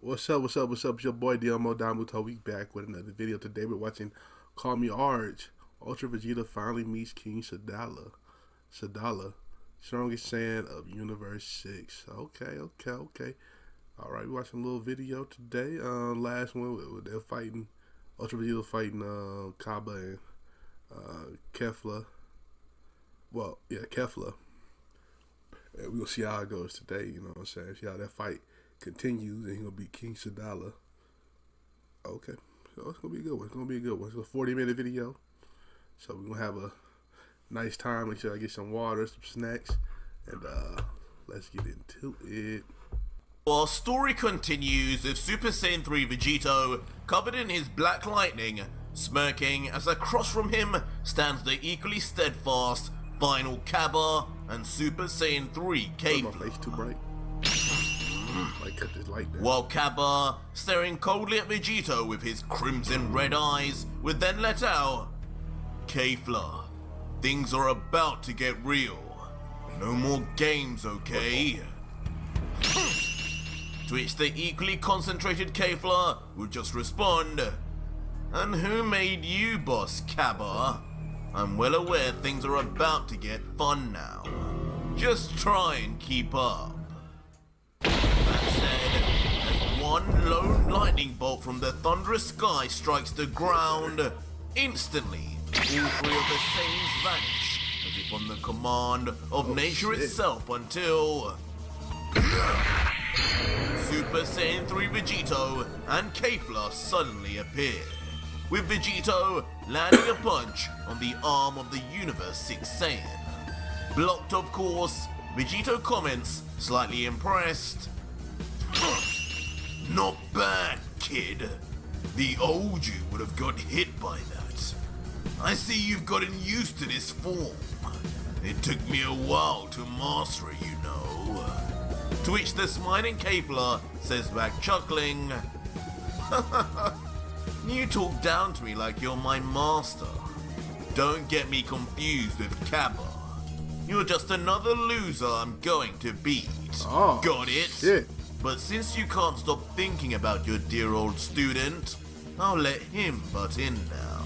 What's up? What's up? What's up? It's your boy Domuto. We back with another video. Today we're watching CallMeARJ. Ultra Vegeta finally meets King Sadala. Sadala, strongest Saiyan of Universe 6. Okay. Alright, we're watching a little video today. Last one, they're fighting. Ultra Vegeta fighting Kaba and Kefla. Well, yeah, Kefla. And we'll see how it goes today, you know what I'm saying? See how that fight continues, and he's gonna beat King Sadala. Okay, so it's gonna be a good one. It's a 40-minute video, so we're gonna have a nice time. Make sure I get some water, some snacks, and let's get into it. Our story continues with Super Saiyan 3 Vegito covered in his black lightning, smirking as across from him stands the equally steadfast final Kaba and Super Saiyan 3 My face too bright. Cut this light down. While Kaba, staring coldly at Vegito with his crimson red eyes, would then let out, Kefla, things are about to get real. No more games, okay? To which the equally concentrated Kefla would just respond, and who made you boss, Kaba? I'm well aware things are about to get fun now. Just try and keep up. That said, as one lone lightning bolt from the thunderous sky strikes the ground, instantly, all three of the Saiyans vanish, as if on the command of nature itself until Super Saiyan 3 Vegito and Kefla suddenly appear, with Vegito landing a punch on the arm of the Universe 6 Saiyan. Blocked, of course, Vegito comments, slightly impressed, "Not bad, kid. The old you would have got hit by that. I see you've gotten used to this form. It took me a while to master it, you know." To which the smiling Kefla says back chuckling, "You talk down to me like you're my master. Don't get me confused with Kaba. You're just another loser I'm going to beat. Oh, got it? Shit. But since you can't stop thinking about your dear old student, I'll let him butt in now."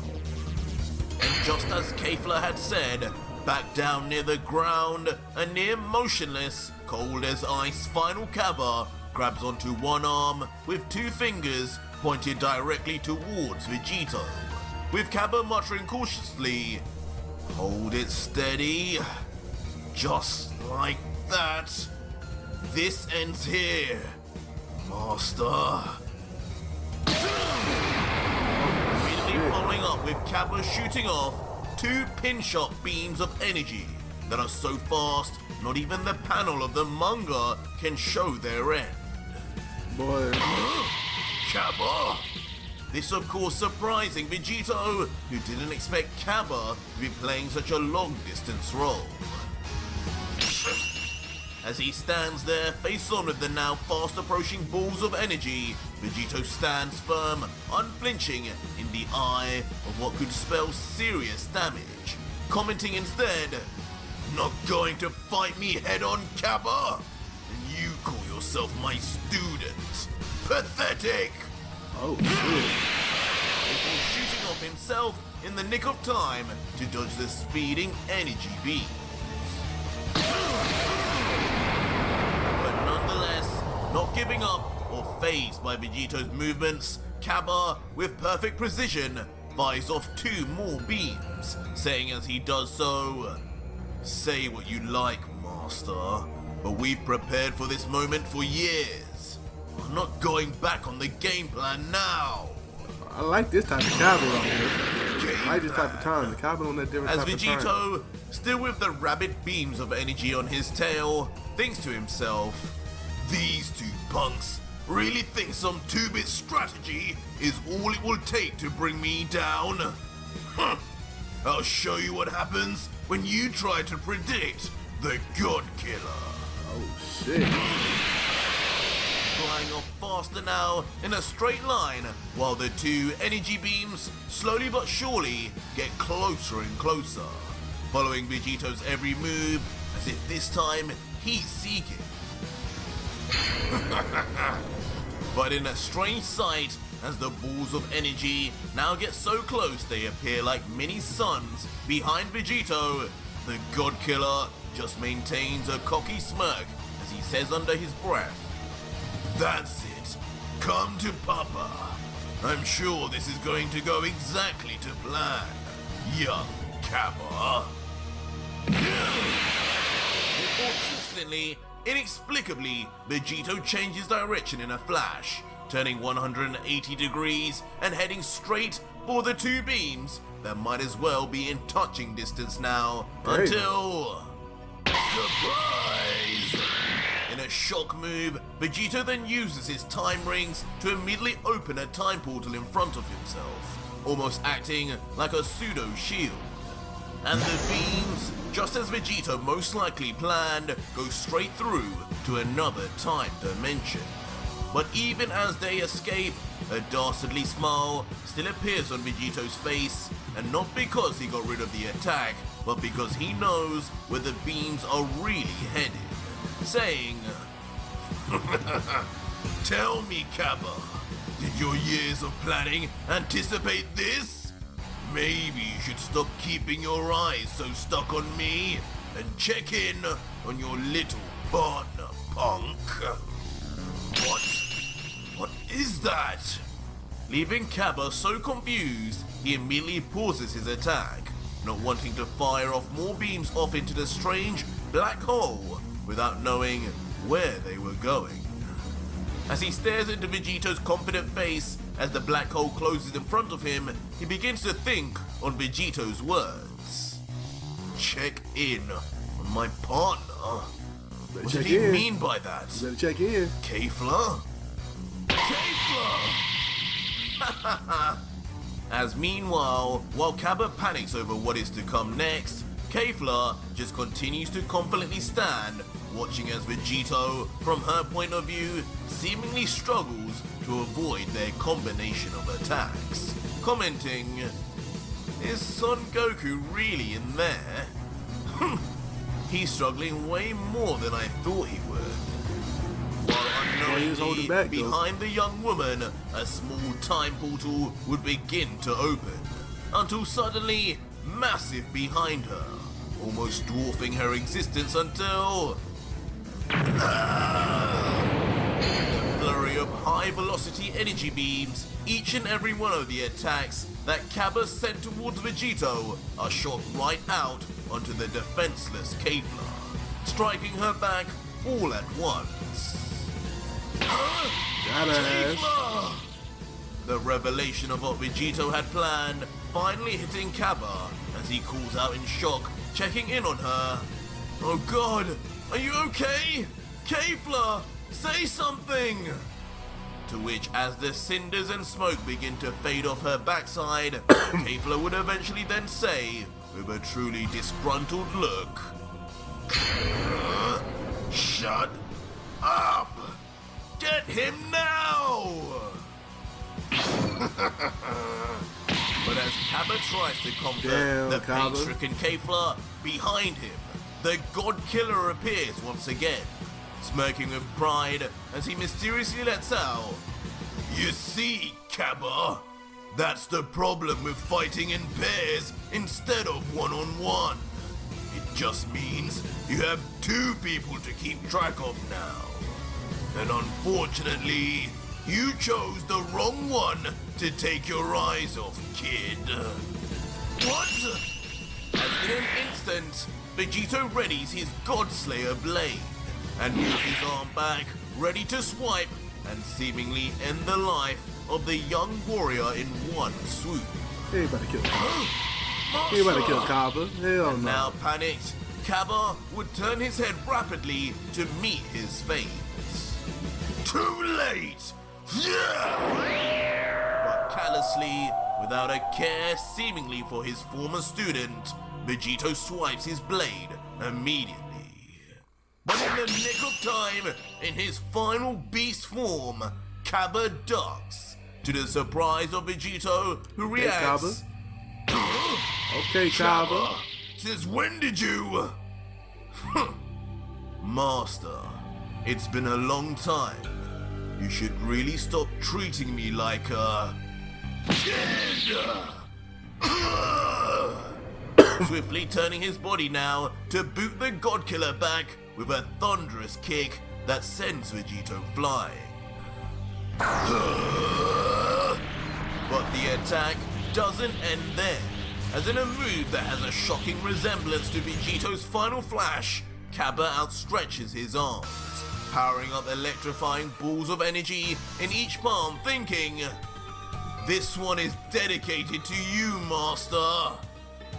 And just as Kefla had said, back down near the ground, a near motionless, cold as ice final Kaba grabs onto one arm with two fingers pointed directly towards Vegito, with Kaba muttering cautiously, "Hold it steady. Just like that. This ends here, Master." Immediately following up with Kaba shooting off two pin-shot beams of energy that are so fast, not even the panel of the manga can show their end. Boy. Kaba! This of course surprising Vegito, who didn't expect Kaba to be playing such a long-distance role. As he stands there face on with the now fast approaching balls of energy, Vegito stands firm, unflinching in the eye of what could spell serious damage, commenting instead, "Not going to fight me head on, Kaba? And you call yourself my student? Pathetic!" Oh shit. Before shooting off himself in the nick of time to dodge the speeding energy beam. But nonetheless, not giving up or fazed by Vegito's movements, Kaba, with perfect precision, fires off two more beams, saying as he does so, "Say what you like, Master, but we've prepared for this moment for years. I'm not going back on the game plan now." I like this type of Kaba right here. I like this type of time. The Kaba on that different As type of time. Vegito, still with the rabid beams of energy on his tail, thinks to himself, "These two punks really think some 2-bit strategy is all it will take to bring me down? Huh. I'll show you what happens when you try to predict the God Killer." Oh shit. Flying off faster now in a straight line, while the two energy beams slowly but surely get closer and closer, following Vegito's every move as if this time he's seeking. but in a strange sight as the balls of energy now get so close they appear like mini suns behind Vegito, the God Killer just maintains a cocky smirk as he says under his breath, "That's it. Come to Papa. I'm sure this is going to go exactly to plan, young Kappa." Before instantly, inexplicably, Vegito changes direction in a flash, turning 180 degrees and heading straight for the two beams that might as well be in touching distance now, until... surprise! In a shock move, Vegito then uses his time rings to immediately open a time portal in front of himself, almost acting like a pseudo shield. And the beams, just as Vegito most likely planned, go straight through to another time dimension. But even as they escape, a dastardly smile still appears on Vegito's face, and not because he got rid of the attack, but because he knows where the beams are really headed, saying, "Tell me, Kappa, did your years of planning anticipate this? Maybe you should stop keeping your eyes so stuck on me and check in on your little partner, punk." What is that? Leaving Kappa so confused, he immediately pauses his attack, not wanting to fire off more beams off into the strange black hole without knowing where they were going. As he stares into Vegito's confident face as the black hole closes in front of him, he begins to think on Vegito's words. Check in on my partner? What did he mean by that? You better check in. Kefla? Kefla! As meanwhile, while Kappa panics over what is to come next, Kefla just continues to confidently stand, watching as Vegito, from her point of view, seemingly struggles to avoid their combination of attacks, commenting, "Is Son Goku really in there? He's struggling way more than I thought he would." While unknowingly, behind the young woman, a small time portal would begin to open, until suddenly, massive behind her, almost dwarfing her existence until... a flurry of high-velocity energy beams, each and every one of the attacks that Kappa sent towards Vegito are shot right out onto the defenseless Kefla, striking her back all at once. Kefla! The revelation of what Vegito had planned finally hitting Kappa as he calls out in shock, checking in on her. "Oh God, are you okay? Kefla, say something!" To which, as the cinders and smoke begin to fade off her backside, Kefla would eventually then say, with a truly disgruntled look, "Shut up! Get him now!" But as Kappa tries to comfort the pain-stricken Kefla, behind him, the God Killer appears once again, smirking with pride as he mysteriously lets out, "You see, Kappa, that's the problem with fighting in pairs instead of one-on-one. It just means you have two people to keep track of now. And unfortunately, you chose the wrong one to take your eyes off, kid." What? As in an instant, Vegito readies his Godslayer blade and moves his arm back, ready to swipe and seemingly end the life of the young warrior in one swoop. He ain't about to kill Kappa. He ain't about to kill Kappa. Hell no. Now panicked, Kappa would turn his head rapidly to meet his fate. Too late! But callously, without a care seemingly for his former student, Vegito swipes his blade immediately. But in the nick of time, in his final beast form, Kappa ducks, to the surprise of Vegito, who reacts, "Okay, Kappa. Since when did you..." "Master, it's been a long time. You should really stop treating me like a kid. Swiftly turning his body now to boot the Godkiller back with a thunderous kick that sends Vegito flying. But the attack doesn't end there, as in a move that has a shocking resemblance to Vegito's final flash, Cabba outstretches his arms, powering up electrifying balls of energy in each palm, thinking, "This one is dedicated to you, Master,"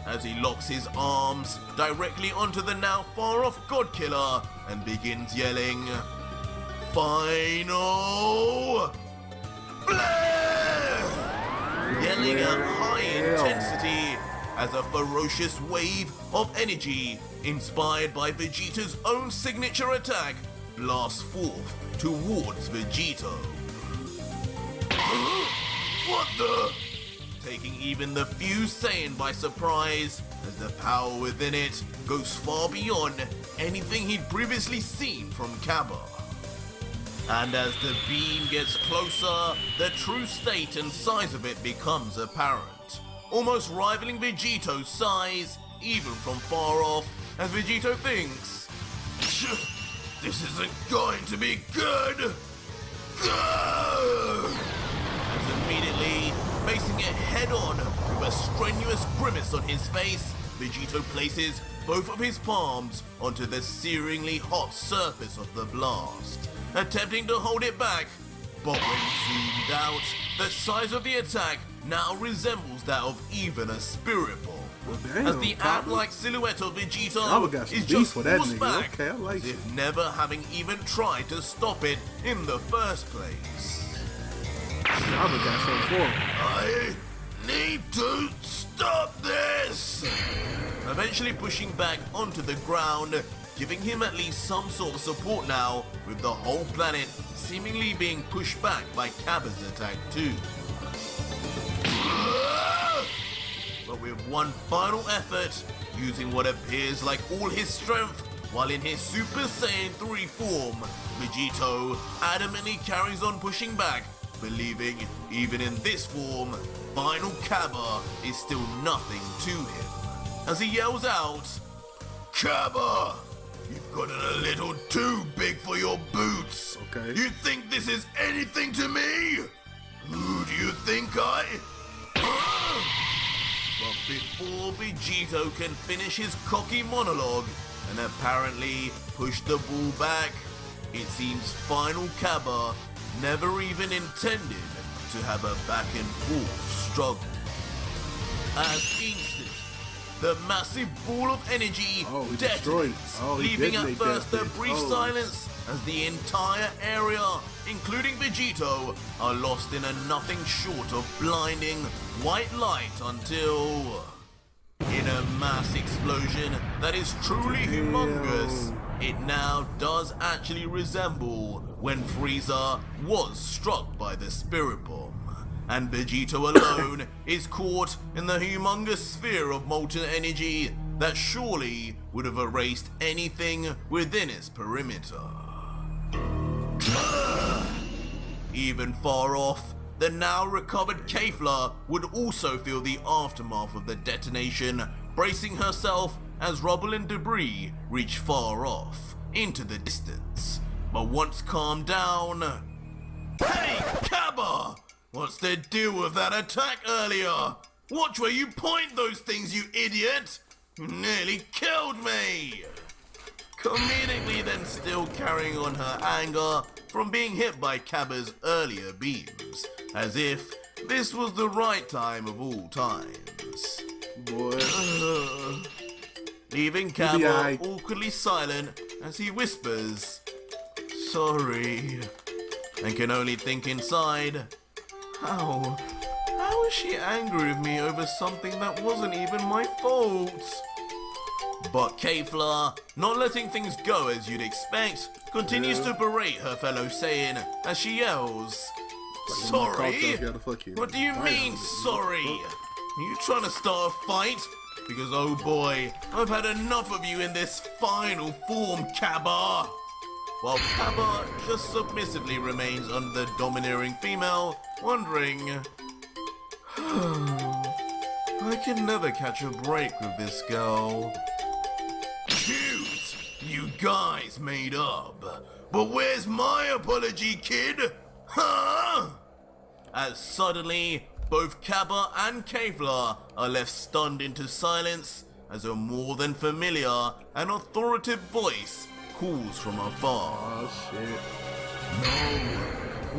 as he locks his arms directly onto the now far-off Godkiller and begins yelling, "Final Flare!" Yelling at high intensity as a ferocious wave of energy, inspired by Vegito's own signature attack, blasts forth towards Vegito. What the? Taking even the few Saiyan by surprise, as the power within it goes far beyond anything he'd previously seen from Cabba. And as the beam gets closer, the true state and size of it becomes apparent, almost rivaling Vegito's size, even from far off, as Vegito thinks, "This isn't going to be good." As immediately, facing it head-on with a strenuous grimace on his face, Vegito places both of his palms onto the searingly hot surface of the blast, attempting to hold it back. But when zoomed out, the size of the attack now resembles that of even a spirit bomb. Well, damn, as the ant-like silhouette of Vegito is beef just for that forced nigga. back, Okay, I like as it. if never having even tried to stop it in the first place. I've got something for him. I need to stop this! Eventually pushing back onto the ground, giving him at least some sort of support now, with the whole planet seemingly being pushed back by Cabba's attack too. But with one final effort, using what appears like all his strength, while in his Super Saiyan 3 form, Vegito adamantly carries on pushing back, believing even in this form, final Cabba is still nothing to him. As he yells out, "Cabba, you've gotten a little too big for your boots. Okay. You think this is anything to me? Who do you think I..." But before Vegito can finish his cocky monologue and apparently push the ball back, it seems final Cabba never even intended to have a back and forth struggle. As instantly, the massive ball of energy he destroyed. detonates, He leaving at detonated first that a bitch. brief silence as the entire area, including Vegito, are lost in a nothing short of blinding white light until, in a mass explosion that is truly humongous, it now does actually resemble when Frieza was struck by the spirit bomb, and Vegito alone is caught in the humongous sphere of molten energy that surely would have erased anything within its perimeter. Even far off, the now recovered Kefla would also feel the aftermath of the detonation, bracing herself as rubble and debris reach far off into the distance. But once calmed down, "Hey, Cabba! What's the deal with that attack earlier? Watch where you point those things, you idiot! You nearly killed me!" Comedically then still carrying on her anger from being hit by Cabba's earlier beams, as if this was the right time of all times. Boy. Leaving Cabba awkwardly silent as he whispers, "Sorry," and can only think inside, How is she angry with me over something that wasn't even my fault? But Kefla, not letting things go as you'd expect, continues to berate her fellow Saiyan as she yells, "Sorry? What do you mean, sorry? Are you trying to start a fight? Because oh boy, I've had enough of you in this final form, Cabba." while Kappa just submissively remains under the domineering female, wondering, I can never catch a break with this girl. Cute! You guys made up. But where's my apology, kid? Huh? As suddenly, both Kappa and Kefla are left stunned into silence as a more than familiar and authoritative voice calls from afar. Oh shit.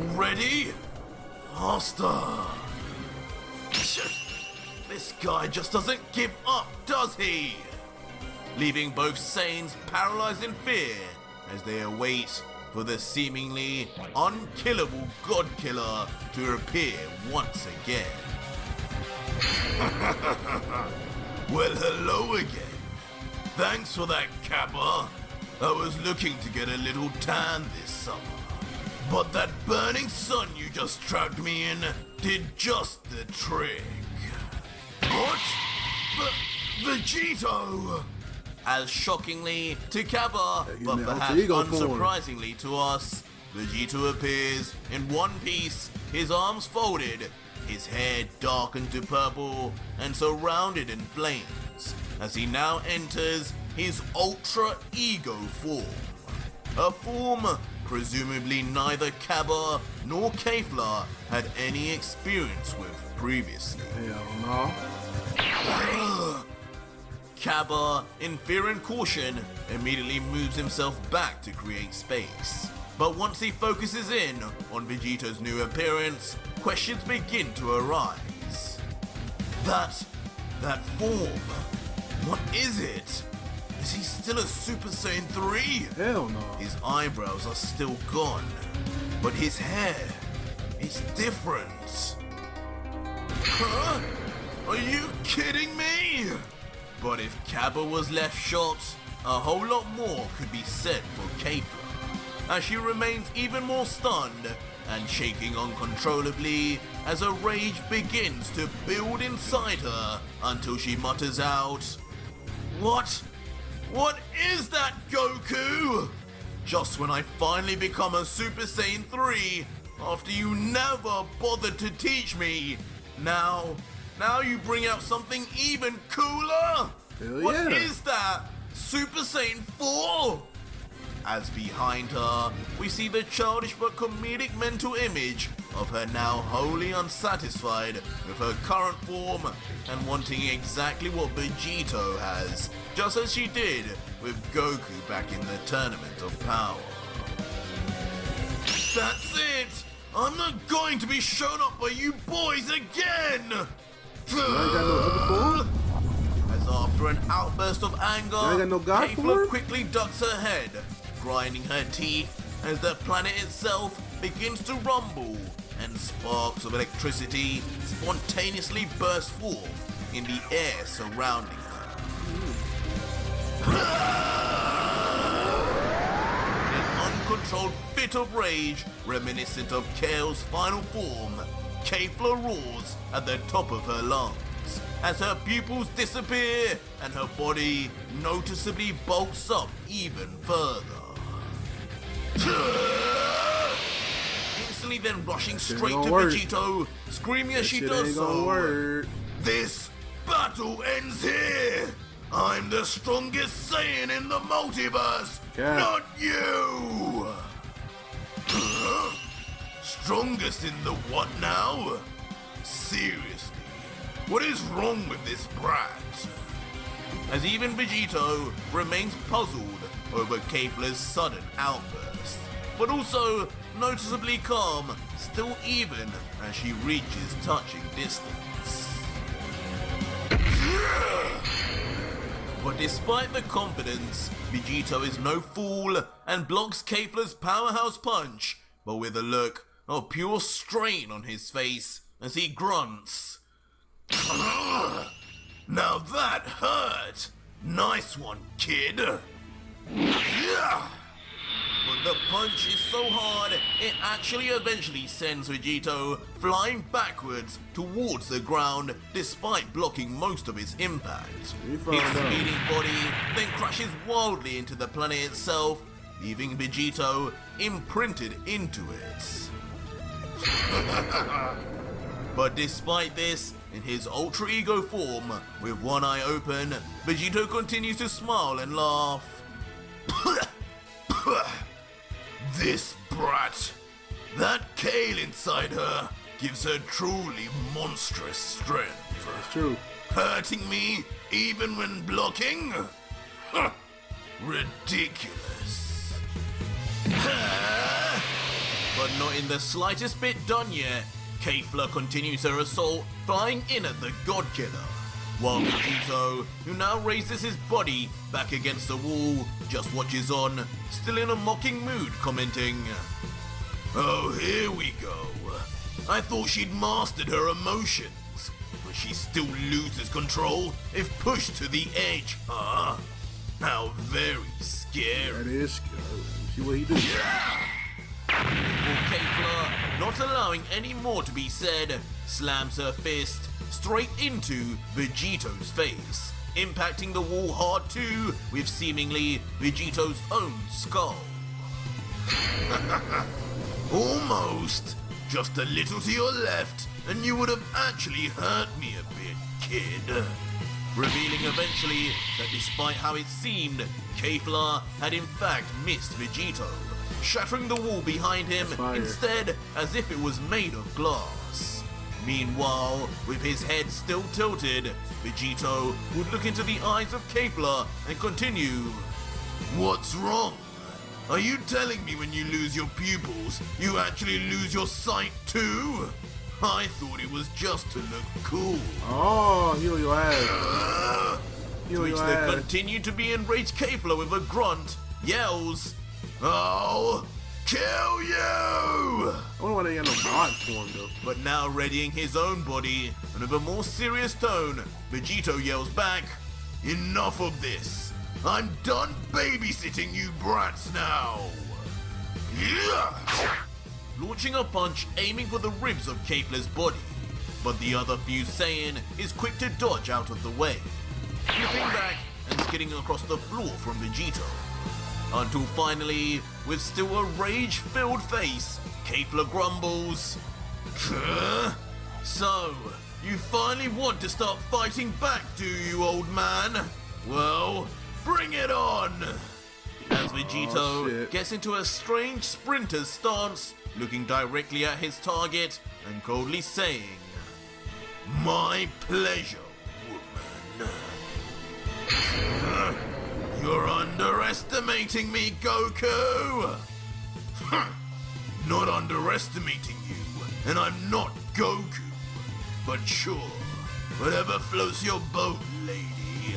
No. Ready? Master. This guy just doesn't give up, does he? Leaving both Saiyans paralyzed in fear as they await for the seemingly unkillable God Killer to appear once again. Well, hello again. Thanks for that, Kappa. I was looking to get a little tan this summer. But that burning sun you just trapped me in did just the trick. What? Vegito! As shockingly to Kappa, but perhaps unsurprisingly to us, Vegito appears in one piece, his arms folded, his hair darkened to purple and surrounded in flames, as he now enters his ultra ego form. A form presumably neither Kappa nor Kefla had any experience with previously. Hell no. Kappa, in fear and caution, immediately moves himself back to create space. But once he focuses in on Vegito's new appearance, questions begin to arise. That form, what is it? Is he still a Super Saiyan 3? Hell no. His eyebrows are still gone, but his hair, it's different. Huh? Are you kidding me? But if Kappa was left shot, a whole lot more could be said for Kefla, as she remains even more stunned and shaking uncontrollably as a rage begins to build inside her until she mutters out, What? What is that, Goku? Just when I finally become a Super Saiyan 3, after you never bothered to teach me, now you bring out something even cooler? Hell What yeah. is that? Super Saiyan 4? As behind her, we see the childish but comedic mental image of her now wholly unsatisfied with her current form and wanting exactly what Vegito has, just as she did with Goku back in the Tournament of Power. That's it! I'm not going to be shown up by you boys again! You ain't got no other form? As after an outburst of anger, You ain't got no God Kefla form? quickly ducks her head, grinding her teeth as the planet itself begins to rumble and sparks of electricity spontaneously burst forth in the air surrounding her. In an uncontrolled fit of rage reminiscent of Kale's final form, Kefla roars at the top of her lungs as her pupils disappear and her body noticeably bulks up even further. Instantly then rushing straight to Vegito, screaming as she does so, This battle ends here! I'm the strongest Saiyan in the multiverse, not you! Strongest in the what now? Seriously, what is wrong with this brat? As even Vegito remains puzzled over Kefla's sudden outburst, but also noticeably calm, still even as she reaches touching distance. But despite the confidence, Vegito is no fool and blocks Kefla's powerhouse punch, but with a look of pure strain on his face as he grunts. Now that hurt! Nice one, kid! But the punch is so hard, it actually eventually sends Vegito flying backwards towards the ground despite blocking most of his impact. His speeding body then crashes wildly into the planet itself, leaving Vegito imprinted into it. But despite this, in his ultra ego form, with one eye open, Vegito continues to smile and laugh. This brat, that kale inside her, gives her truly monstrous strength. That's true. Hurting me even when blocking? Ridiculous. But not in the slightest bit done yet. Kefla continues her assault, flying in at the God Killer, while Vegito, who now raises his body back against the wall, just watches on, still in a mocking mood, commenting, "Oh, here we go. I thought she'd mastered her emotions, but she still loses control if pushed to the edge, huh? How very scary." That is scary. See what he do. Kefla, not allowing any more to be said, slams her fist straight into Vegito's face, impacting the wall hard too, with seemingly Vegito's own skull. Almost. Just a little to your left, and you would have actually hurt me a bit, kid. Revealing eventually that despite how it seemed, Kefla had in fact missed Vegito, shattering the wall behind him instead as if it was made of glass. Meanwhile, with his head still tilted, Vegito would look into the eyes of Kefla and continue, "What's wrong? Are you telling me when you lose your pupils, you actually lose your sight too? I thought it was just to look cool." Oh, heal your ass. To which the continue to be enraged Kefla with a grunt yells, "I'll kill you!" I wonder why they got no mod form though. But now readying his own body, and with a more serious tone, Vegito yells back, "Enough of this! I'm done babysitting you brats now!" Yeah! Launching a punch aiming for the ribs of Kefla's body, but the other fused Saiyan is quick to dodge out of the way, flipping back and skidding across the floor from Vegito. Until finally, with still a rage-filled face, Kefla grumbles, "So, you finally want to start fighting back, do you, old man? Well, bring it on!" As Vegito gets into a strange sprinter's stance, looking directly at his target and coldly saying, "My pleasure, woman." "You're underestimating me, Goku!" "Not underestimating you, and I'm not Goku. But sure, whatever floats your boat, lady."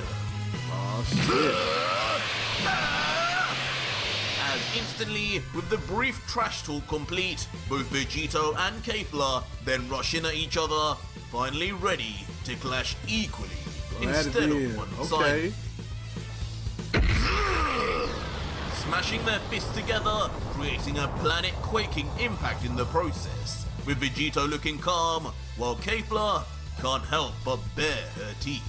Oh shit. As instantly, with the brief trash talk complete, both Vegito and Kefla then rush in at each other, finally ready to clash equally instead of one-sided. Smashing their fists together, creating a planet-quaking impact in the process, with Vegito looking calm, while Kefla can't help but bare her teeth.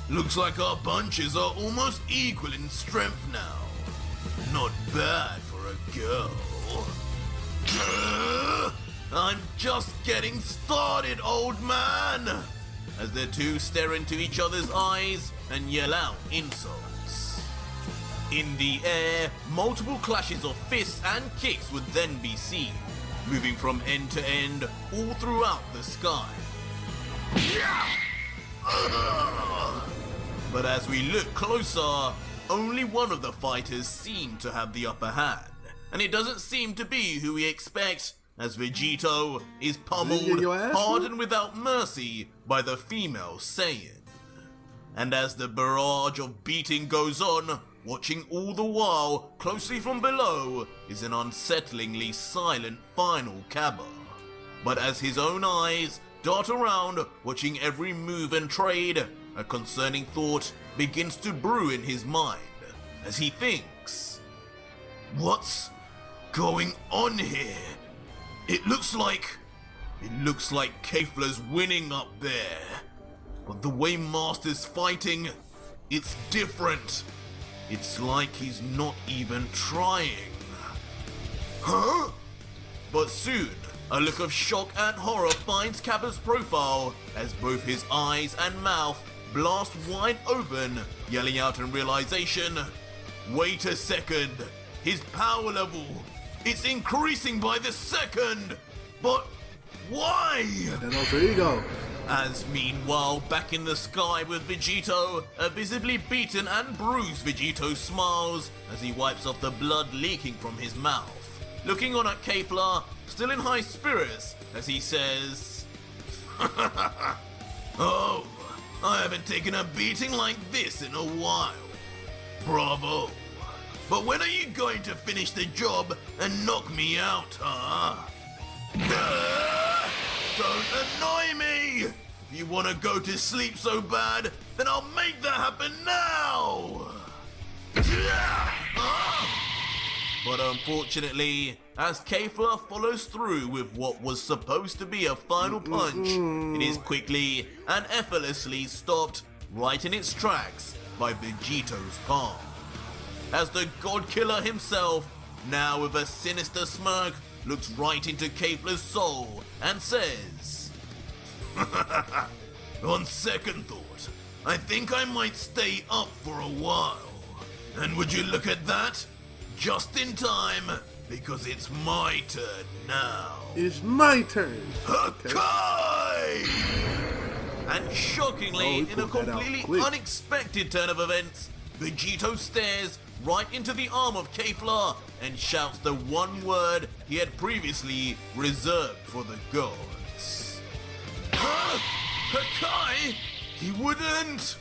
Looks like our punches are almost equal in strength now. Not bad for a girl. I'm just getting started, old man! As the two stare into each other's eyes and yell out insults. In the air, multiple clashes of fists and kicks would then be seen, moving from end to end all throughout the sky. But as we look closer, only one of the fighters seem to have the upper hand, and it doesn't seem to be who we expect, as Vegito is pummeled hard and without mercy by the female Saiyan. And as the barrage of beating goes on, watching all the while closely from below is an unsettlingly silent final Cabba. But as his own eyes dart around, watching every move and trade, a concerning thought begins to brew in his mind as he thinks, "What's going on here? It looks like Kefla's winning up there. But the way Master's fighting, it's different. It's like he's not even trying. Huh? But soon, a look of shock and horror finds Kappa's profile as both his eyes and mouth blast wide open, yelling out in realization, wait a second, his power level, it's increasing by the second, but why? That alter ego. As meanwhile, back in the sky with Vegito, a visibly beaten and bruised Vegito smiles as he wipes off the blood leaking from his mouth. Looking on at Kefla, still in high spirits, as he says, oh, I haven't taken a beating like this in a while. Bravo. But when are you going to finish the job and knock me out, huh? Don't annoy me! If you want to go to sleep so bad, then I'll make that happen now! But unfortunately, as Kefla follows through with what was supposed to be a final punch, it is quickly and effortlessly stopped right in its tracks by Vegito's palm. As the God Killer himself, now with a sinister smirk, looks right into Kefla's soul and says, on second thought, I think I might stay up for a while. And would you look at that? Just in time, because it's my turn now. It's my turn. Hakai! And shockingly, in a pulled that out completely quick. unexpected turn of events, Vegito stares right into the arm of Kefla and shouts the one word he had previously reserved for the gods. Huh? Hakai? He wouldn't!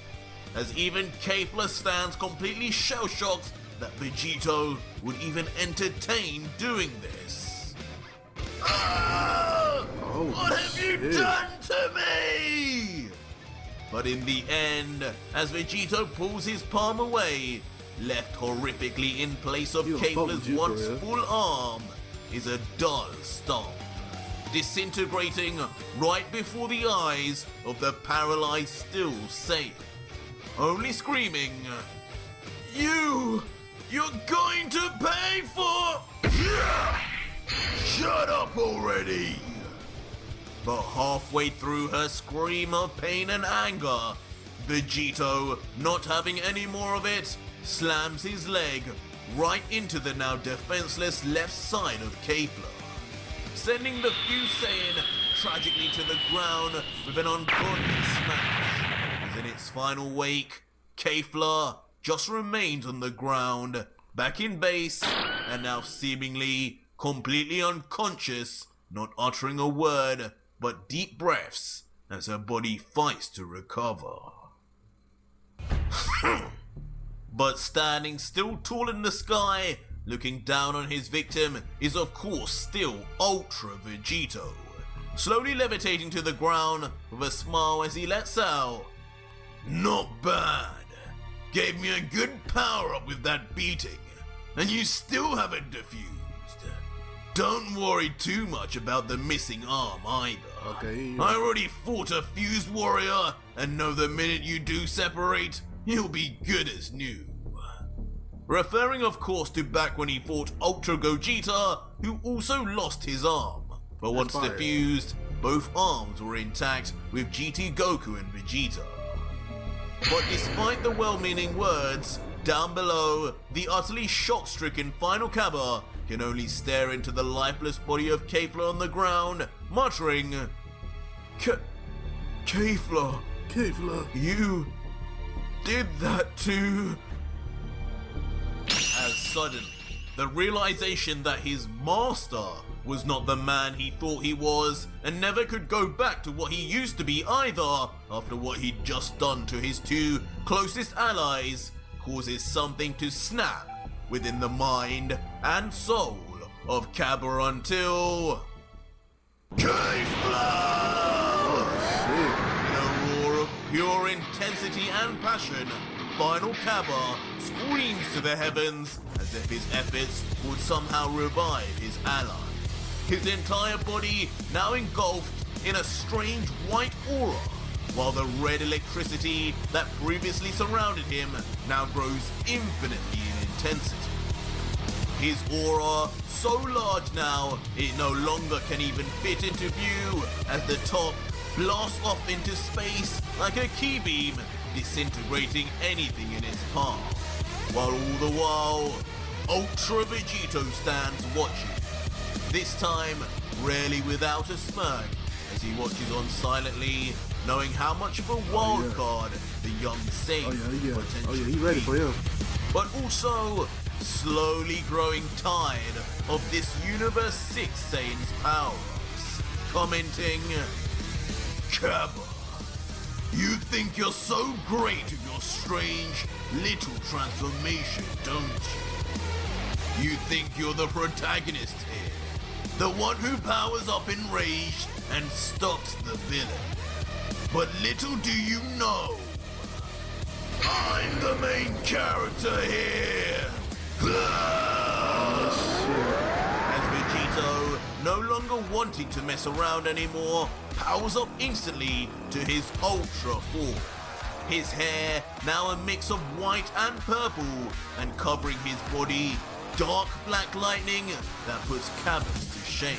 As even Kefla stands completely shell-shocked that Vegito would even entertain doing this. Ah! Oh, What have you shit. done to me? But in the end, as Vegito pulls his palm away, left horrifically in place of You don't fuck Kefla's with you, once for real. full arm, is a dull stomp, disintegrating right before the eyes of the paralyzed still Saiyan, only screaming, You're going to pay for... Shut up already! But halfway through her scream of pain and anger, Vegito, not having any more of it, slams his leg right into the now defenseless left side of Kefla, sending the fused Saiyan tragically to the ground with an ungodly smash. As in its final wake, Kefla just remains on the ground, back in base, and now seemingly completely unconscious, not uttering a word, but deep breaths as her body fights to recover. But standing still tall in the sky, looking down on his victim, is of course still Ultra Vegito, slowly levitating to the ground with a smile as he lets out, Not bad. Gave me a good power up with that beating, and you still haven't defused. Don't worry too much about the missing arm either. Okay. I already fought a fused warrior, and know the minute you do separate, you'll be good as new. Referring of course to back when he fought Ultra Gogeta, who also lost his arm. But once fire. defused, both arms were intact with GT Goku and Vegeta. But despite the well-meaning words, down below, the utterly shock-stricken Final Cabba can only stare into the lifeless body of Kefla on the ground, muttering, Kefla, you did that too. As suddenly, the realization that his master was not the man he thought he was, and never could go back to what he used to be either, after what he'd just done to his two closest allies, causes something to snap within the mind and soul of Cabba until... Kefla! In a roar of pure intensity and passion, Final Cabba screams to the heavens as if his efforts would somehow revive his ally. His entire body now engulfed in a strange white aura, while the red electricity that previously surrounded him now grows infinitely in intensity. His aura so large now, it no longer can even fit into view as the top blasts off into space like a key beam, disintegrating anything in its path. While all the while, Ultra Vegito stands watching, this time rarely without a smirk as he watches on silently, knowing how much of a wild card the young Saiyan potentially he ready for him. but also slowly growing tired of this Universe 6 Saiyan's power-ups, commenting, Kappa, you think you're so great with your strange little transformation, don't you? You think you're the protagonist here, the one who powers up enraged and stops the villain. But little do you know, I'm the main character here. As Vegito, no longer wanting to mess around anymore, powers up instantly to his ultra form. His hair now a mix of white and purple, and covering his body, dark black lightning that puts Cabba's to shame.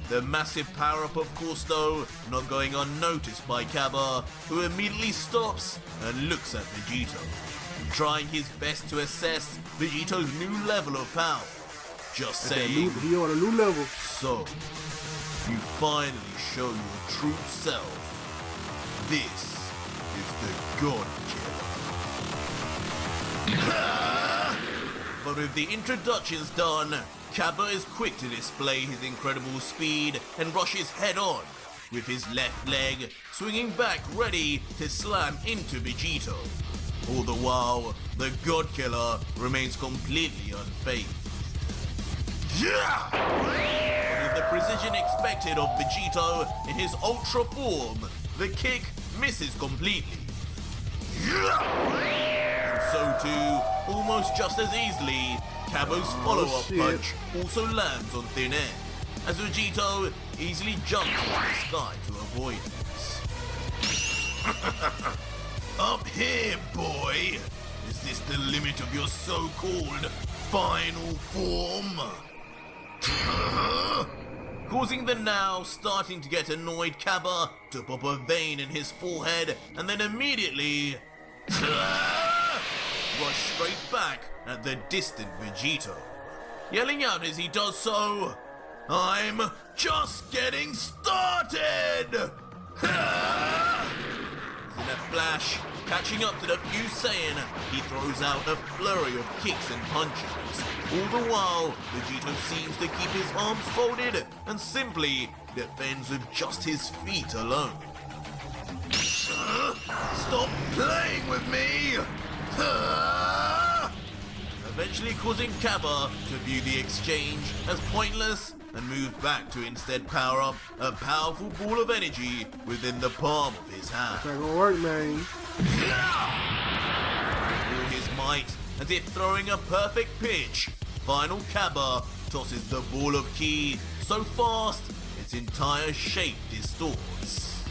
The massive power-up, of course, though, not going unnoticed by Cabba, who immediately stops and looks at Vegito, trying his best to assess Vegito's new level of power. Just saying, He on a new level. so, you finally show your true self. This is the God Killer. But with the introductions done, Cabba is quick to display his incredible speed and rushes head on, with his left leg swinging back ready to slam into Vegito. All the while, the God Killer remains completely unfazed. With the precision expected of Vegito in his ultra form, the kick misses completely. And so too, almost just as easily, Cabba's follow-up punch also lands on thin air, as Vegito easily jumps into the sky to avoid it. Up here, boy! Is this the limit of your so-called final form? Causing the now starting to get annoyed Cabba to pop a vein in his forehead and then immediately rush straight back at the distant Vegito, yelling out as he does so, I'm just getting started! In a flash, catching up to the few Saiyan, he throws out a flurry of kicks and punches. All the while, Vegito seems to keep his arms folded and simply defends with just his feet alone. Stop playing with me! Eventually causing Cabba to view the exchange as pointless and move back to instead power up a powerful ball of energy within the palm of his hand. That's not gonna work, man. With all his might, as if throwing a perfect pitch, final Cabba tosses the ball of ki so fast its entire shape distorts.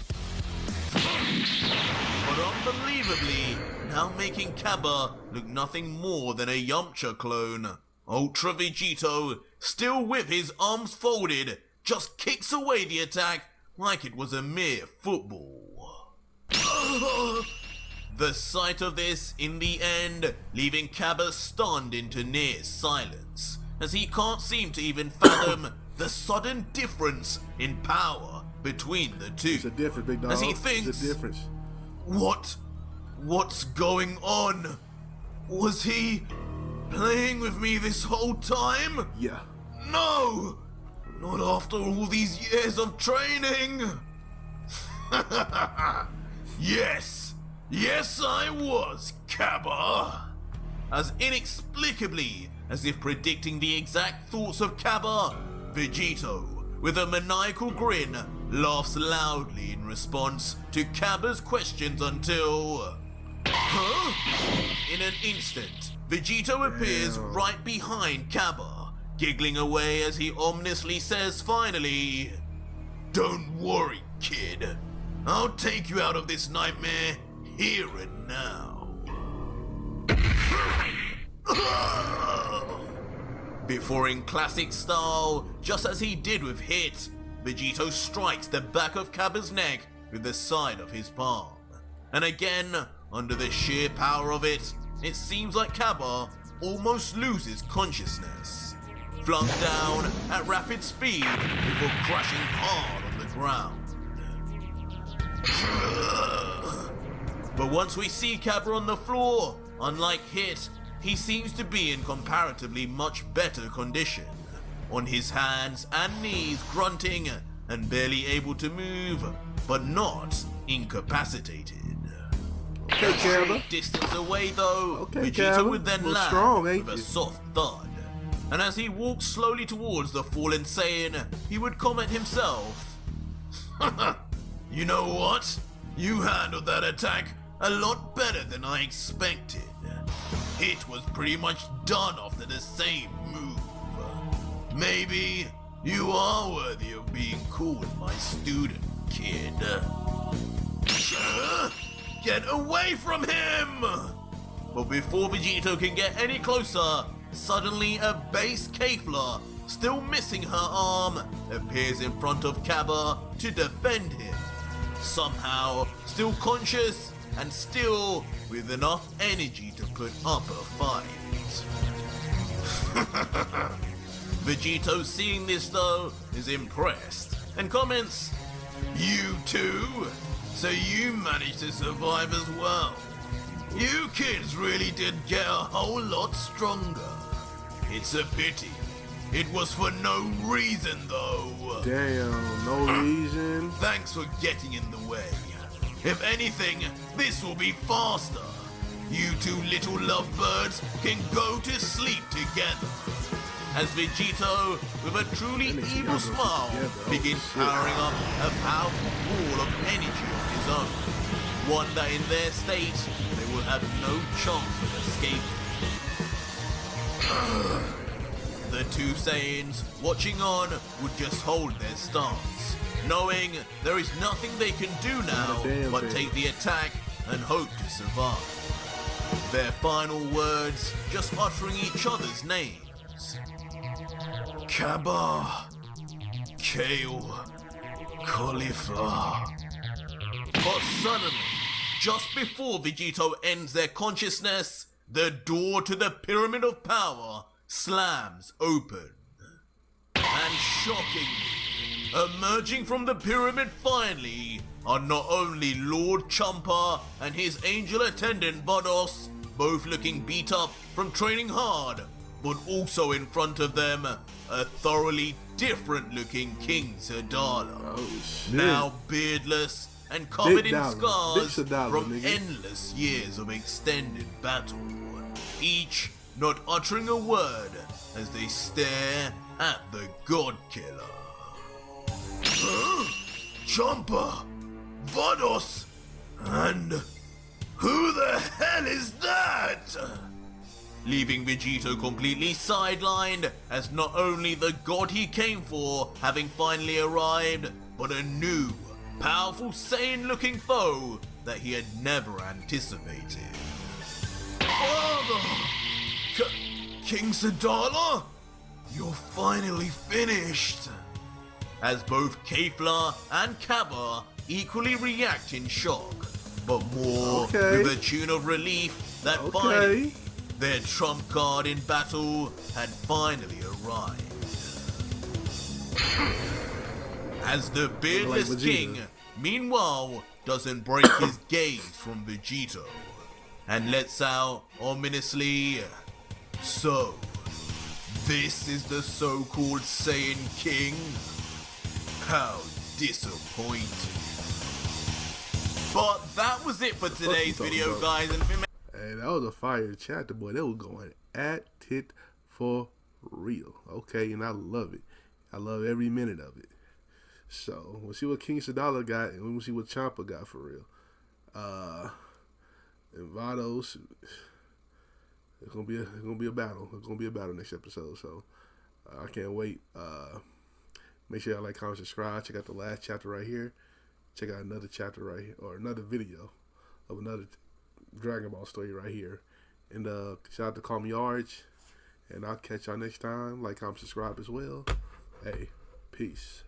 But unbelievably, now making Cabba look nothing more than a Yamcha clone, Ultra Vegito, still with his arms folded, just kicks away the attack like it was a mere football. The sight of this, in the end, leaving Cabba stunned into near silence, as he can't seem to even fathom the sudden difference in power between the two. It's a difference, big dog. As he thinks, it's a difference. What's going on? Was he playing with me this whole time? Yeah. No! Not after all these years of training! Yes I was, Cabba! As inexplicably as if predicting the exact thoughts of Cabba, Vegito, with a maniacal grin, laughs loudly in response to Cabba's questions until... In an instant, Vegito appears right behind Cabba, giggling away as he ominously says finally, Don't worry, kid. I'll take you out of this nightmare here and now. Before in classic style, just as he did with Hit, Vegito strikes the back of Cabba's neck with the side of his palm. And again, under the sheer power of it, it seems like Cabba almost loses consciousness, flung down at rapid speed before crashing hard on the ground. But once we see Cabba on the floor, unlike Hit, he seems to be in comparatively much better condition, on his hands and knees grunting and barely able to move, but not incapacitated. Okay, Cabba. Distance away though, Okay, Vegito Cabba. would then Well, land strong, with ain't a you? soft thud. And as he walks slowly towards the fallen Saiyan, he would comment himself, "You know what? You handled that attack a lot better than I expected. It was pretty much done after the same move. Maybe you are worthy of being called my student, kid." Get away from him! But before Vegito can get any closer, suddenly a base Kefla, still missing her arm, appears in front of Cabba to defend him. Somehow, still conscious and still with enough energy to put up a fight. Vegito, seeing this though, is impressed and comments, "You too? So you managed to survive as well. You kids really did get a whole lot stronger. It's a pity. It was for no reason though." Damn, no reason. Thanks for getting in the way. If anything, this will be faster. You two little lovebirds can go to sleep together. As Vegito, with a truly evil smile, begins powering up a powerful wall of energy of his own. One that in their state, they will have no chance of escaping. The two Saiyans, watching on, would just hold their stance, knowing there is nothing they can do now but take the attack and hope to survive. Their final words just uttering each other's names. Cabba, kale, cauliflower. But suddenly, just before Vegito ends their consciousness, the door to the Pyramid of Power slams open. And shockingly, emerging from the pyramid finally are not only Lord Champa and his angel attendant Vados, both looking beat up from training hard, but also in front of them, a thoroughly different looking King Sadala. Oh, shit. Now beardless and covered Big in dollar. scars Big Sadala, from nigga. endless years of extended battle, each not uttering a word as they stare at the God Killer. Champa, Vados, and who the hell is that? Leaving Vegito completely sidelined, as not only the god he came for having finally arrived, but a new, powerful Saiyan-looking foe that he had never anticipated. Father! King Sadala? You're finally finished! As both Kefla and Cabba equally react in shock, but more with a tune of relief that finally their trump card in battle had finally arrived. As the beardless king, meanwhile, doesn't break his gaze from Vegito and lets out ominously, "So, this is the so-called Saiyan King? How disappointing." But that was it for today's video, guys. And hey, that was a fire chapter, boy. They were going at it for real. Okay, and I love it. I love every minute of it. So we'll see what King Sadala got, and we'll see what Champa got for real. And Vados, it's gonna be a battle. It's gonna be a battle next episode. So I can't wait. Make sure y'all like, comment, subscribe. Check out the last chapter right here. check out another chapter right here, or another video of another Dragon Ball story right here. And shout out to CallMeARJ, and I'll catch y'all next time. Like, comment, subscribe as well. Hey, peace.